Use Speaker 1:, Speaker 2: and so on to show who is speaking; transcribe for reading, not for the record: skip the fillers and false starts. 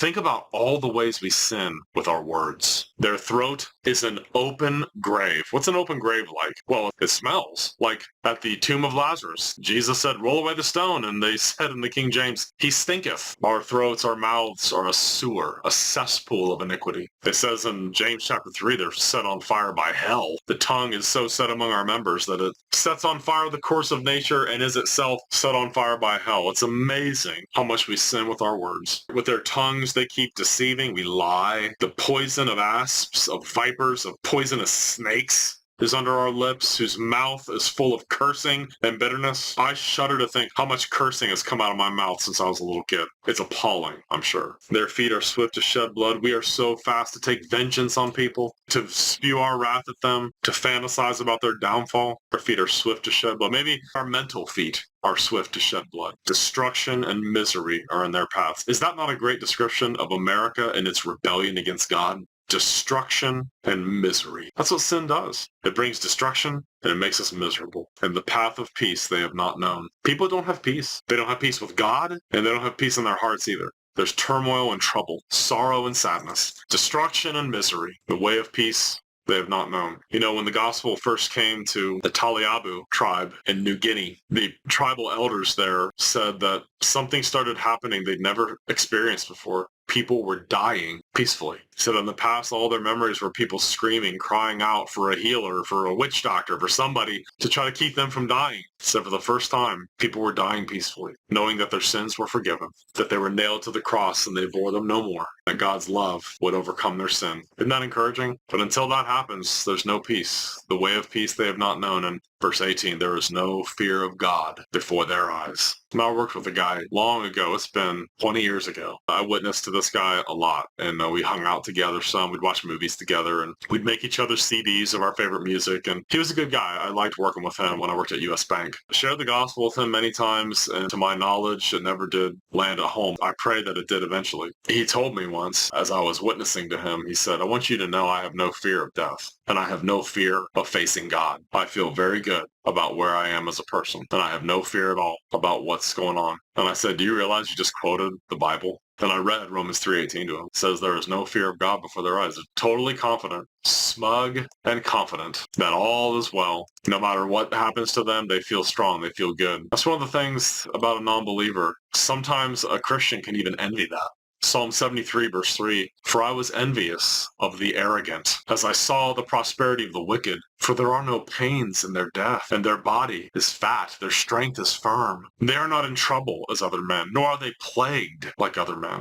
Speaker 1: Think about all the ways we sin with our words. Their throat is an open grave. What's an open grave like? Well, it smells. Like at the tomb of Lazarus, Jesus said, roll away the stone. And they said in the King James, he stinketh. Our throats, our mouths are a sewer, a cesspool of iniquity. It says in James chapter 3, they're set on fire by hell. The tongue is so set among our members that it sets on fire the course of nature and is itself set on fire by hell. It's amazing how much we sin with our words. With their tongues, they keep deceiving. We lie. The poison of asps, of vipers, of poisonous snakes is under our lips, whose mouth is full of cursing and bitterness. I shudder to think how much cursing has come out of my mouth since I was a little kid. It's appalling, I'm sure. Their feet are swift to shed blood. We are so fast to take vengeance on people, to spew our wrath at them, to fantasize about their downfall. Our feet are swift to shed blood. Maybe our mental feet are swift to shed blood. Destruction and misery are in their paths. Is that not a great description of America and its rebellion against God? Destruction and misery. That's what sin does. It brings destruction and it makes us miserable. And the path of peace they have not known. People don't have peace. They don't have peace with God, and they don't have peace in their hearts either. There's turmoil and trouble, sorrow and sadness, destruction and misery. The way of peace they have not known. You know, when the gospel first came to the Taliabu tribe in New Guinea, the tribal elders there said that something started happening they'd never experienced before. People were dying peacefully. So in the past, all their memories were people screaming, crying out for a healer, for a witch doctor, for somebody to try to keep them from dying. So for the first time, people were dying peacefully, knowing that their sins were forgiven, that they were nailed to the cross and they bore them no more, that God's love would overcome their sin. Isn't that encouraging? But until that happens, there's no peace. The way of peace they have not known. And verse 18, there is no fear of God before their eyes. Now, I worked with a guy long ago. It's been 20 years ago. I witnessed to this guy a lot, and we hung out together some. We'd watch movies together, and we'd make each other CDs of our favorite music. And he was a good guy. I liked working with him when I worked at U.S. Bank. I shared the gospel with him many times, and to my knowledge, it never did land at home. I pray that it did eventually. He told me once, as I was witnessing to him, he said, I want you to know I have no fear of death, and I have no fear of facing God. I feel very good about where I am as a person, and I have no fear at all about what's going on. And I said, do you realize you just quoted the Bible? And I read Romans 3:18 to him. It says there is no fear of God before their eyes. They're totally confident, smug and confident that all is well. No matter what happens to them, they feel strong. They feel good. That's one of the things about a non-believer. Sometimes a Christian can even envy that. Psalm 73, verse 3, for I was envious of the arrogant, as I saw the prosperity of the wicked. For there are no pains in their death, and their body is fat, their strength is firm. They are not in trouble as other men, nor are they plagued like other men.